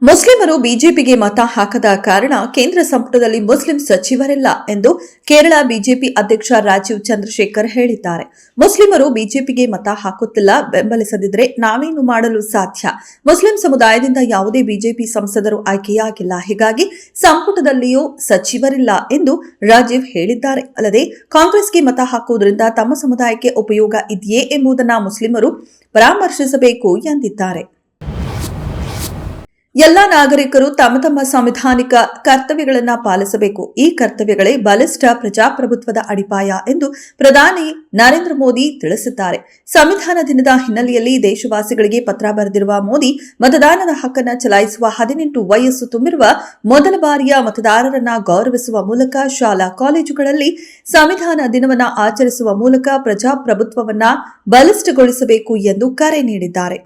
ಮುಸ್ಲಿಮರು ಬಿಜೆಪಿಗೆ ಮತ ಹಾಕದ ಕಾರಣ ಕೇಂದ್ರ ಸಂಪುಟದಲ್ಲಿ ಮುಸ್ಲಿಂ ಸಚಿವರಿಲ್ಲ ಎಂದು ಕೇರಳ ಬಿಜೆಪಿ ಅಧ್ಯಕ್ಷ ರಾಜೀವ್ ಚಂದ್ರಶೇಖರ್ ಹೇಳಿದ್ದಾರೆ. ಮುಸ್ಲಿಮರು ಬಿಜೆಪಿಗೆ ಮತ ಹಾಕುತ್ತಿಲ್ಲ, ಬೆಂಬಲಿಸದಿದ್ರೆ ನಾವೇನು ಮಾಡಲು ಸಾಧ್ಯ? ಮುಸ್ಲಿಂ ಸಮುದಾಯದಿಂದ ಯಾವುದೇ ಬಿಜೆಪಿ ಸಂಸದರು ಆಯ್ಕೆಯಾಗಿಲ್ಲ, ಹೀಗಾಗಿ ಸಂಪುಟದಲ್ಲಿಯೂ ಸಚಿವರಿಲ್ಲ ಎಂದು ರಾಜೀವ್ ಹೇಳಿದ್ದಾರೆ. ಅಲ್ಲದೆ ಕಾಂಗ್ರೆಸ್ಗೆ ಮತ ಹಾಕುವುದರಿಂದ ತಮ್ಮ ಸಮುದಾಯಕ್ಕೆ ಉಪಯೋಗ ಇದೆಯೇ ಎಂಬುದನ್ನು ಮುಸ್ಲಿಮರು ಪರಾಮರ್ಶಿಸಬೇಕು ಎಂದಿದ್ದಾರೆ. ಎಲ್ಲ ನಾಗರಿಕರು ತಮ್ಮ ತಮ್ಮ ಸಾಂವಿಧಾನಿಕ ಕರ್ತವ್ಯಗಳನ್ನು ಪಾಲಿಸಬೇಕು. ಈ ಕರ್ತವ್ಯಗಳೇ ಬಲಿಷ್ಠ ಪ್ರಜಾಪ್ರಭುತ್ವದ ಅಡಿಪಾಯ ಎಂದು ಪ್ರಧಾನಿ ನರೇಂದ್ರ ಮೋದಿ ತಿಳಿಸಿದ್ದಾರೆ. ಸಂವಿಧಾನ ದಿನದ ಹಿನ್ನೆಲೆಯಲ್ಲಿ ದೇಶವಾಸಿಗಳಿಗೆ ಪತ್ರ ಬರೆದಿರುವ ಮೋದಿ, ಮತದಾನದ ಹಕ್ಕನ್ನು ಚಲಾಯಿಸುವ 18 ವಯಸ್ಸು ತುಂಬಿರುವ ಮೊದಲ ಬಾರಿಯ ಮತದಾರರನ್ನ ಗೌರವಿಸುವ ಮೂಲಕ ಶಾಲಾ ಕಾಲೇಜುಗಳಲ್ಲಿ ಸಂವಿಧಾನ ದಿನವನ್ನು ಆಚರಿಸುವ ಮೂಲಕ ಪ್ರಜಾಪ್ರಭುತ್ವವನ್ನು ಬಲಿಷ್ಠಗೊಳಿಸಬೇಕು ಎಂದು ಕರೆ ನೀಡಿದ್ದಾರೆ.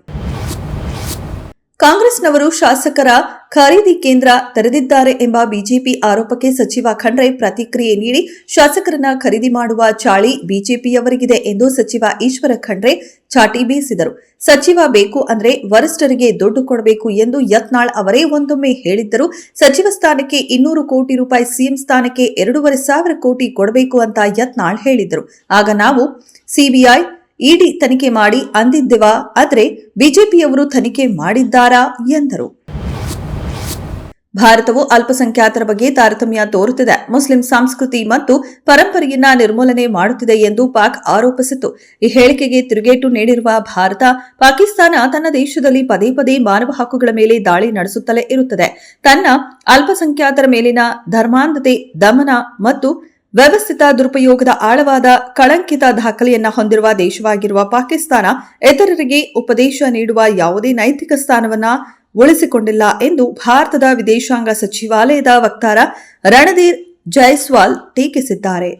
ಕಾಂಗ್ರೆಸ್ನವರು ಶಾಸಕರ ಖರೀದಿ ಕೇಂದ್ರ ತೆರೆದಿದ್ದಾರೆ ಎಂಬ ಬಿಜೆಪಿ ಆರೋಪಕ್ಕೆ ಸಚಿವ ಖಂಡ್ರೆ ಪ್ರತಿಕ್ರಿಯೆ ನೀಡಿ, ಶಾಸಕರನ್ನ ಖರೀದಿ ಮಾಡುವ ಚಾಳಿ ಬಿಜೆಪಿಯವರಿಗಿದೆ ಎಂದು ಸಚಿವ ಈಶ್ವರ ಖಂಡ್ರೆ ಚಾಟಿ ಬೀಸಿದರು. ಸಚಿವ ಬೇಕು ಅಂದ್ರೆ ವರಿಷ್ಠರಿಗೆ ದುಡ್ಡು ಕೊಡಬೇಕು ಎಂದು ಯತ್ನಾಳ್ ಅವರೇ ಒಂದೊಮ್ಮೆ ಹೇಳಿದ್ದರು. ಸಚಿವ ಸ್ಥಾನಕ್ಕೆ 200 ಕೋಟಿ ರೂಪಾಯಿ, ಸಿಎಂ ಸ್ಥಾನಕ್ಕೆ 2,500 ಕೋಟಿ ಕೊಡಬೇಕು ಅಂತ ಯತ್ನಾಳ್ ಹೇಳಿದ್ದರು. ಆಗ ನಾವು ಸಿಬಿಐ ಇಡಿ ತನಿಖೆ ಮಾಡಿ ಅಂದಿದ್ದೆವಾ, ಆದರೆ ಬಿಜೆಪಿಯವರು ತನಿಖೆ ಮಾಡಿದ್ದಾರಾ ಎಂದರು. ಭಾರತವು ಅಲ್ಪಸಂಖ್ಯಾತರ ಬಗ್ಗೆ ತಾರತಮ್ಯ ತೋರುತ್ತಿದೆ, ಮುಸ್ಲಿಂ ಸಂಸ್ಕೃತಿ ಮತ್ತು ಪರಂಪರೆಯನ್ನ ನಿರ್ಮೂಲನೆ ಮಾಡುತ್ತಿದೆ ಎಂದು ಪಾಕ್ ಆರೋಪಿಸಿತು. ಈ ಹೇಳಿಕೆಗೆ ತಿರುಗೇಟು ನೀಡಿರುವ ಭಾರತ, ಪಾಕಿಸ್ತಾನ ತನ್ನ ದೇಶದಲ್ಲಿ ಪದೇ ಪದೇ ಮಾನವ ಹಕ್ಕುಗಳ ಮೇಲೆ ದಾಳಿ ನಡೆಸುತ್ತಲೇ ಇರುತ್ತದೆ. ತನ್ನ ಅಲ್ಪಸಂಖ್ಯಾತರ ಮೇಲಿನ ಧರ್ಮಾಂಧತೆ, ದಮನ ಮತ್ತು ವ್ಯವಸ್ಥಿತ ದುರುಪಯೋಗದ ಆಳವಾದ ಕಳಂಕಿತ ದಾಖಲೆಯನ್ನ ಹೊಂದಿರುವ ದೇಶವಾಗಿರುವ ಪಾಕಿಸ್ತಾನ ಇತರರಿಗೆ ಉಪದೇಶ ನೀಡುವ ಯಾವುದೇ ನೈತಿಕ ಸ್ಥಾನವನ್ನ ಉಳಿಸಿಕೊಂಡಿಲ್ಲ ಎಂದು ಭಾರತದ ವಿದೇಶಾಂಗ ಸಚಿವಾಲಯದ ವಕ್ತಾರ ರಣಧೀರ್ ಜೈಸ್ವಾಲ್ ಟೀಕಿಸಿದ್ದಾರೆ.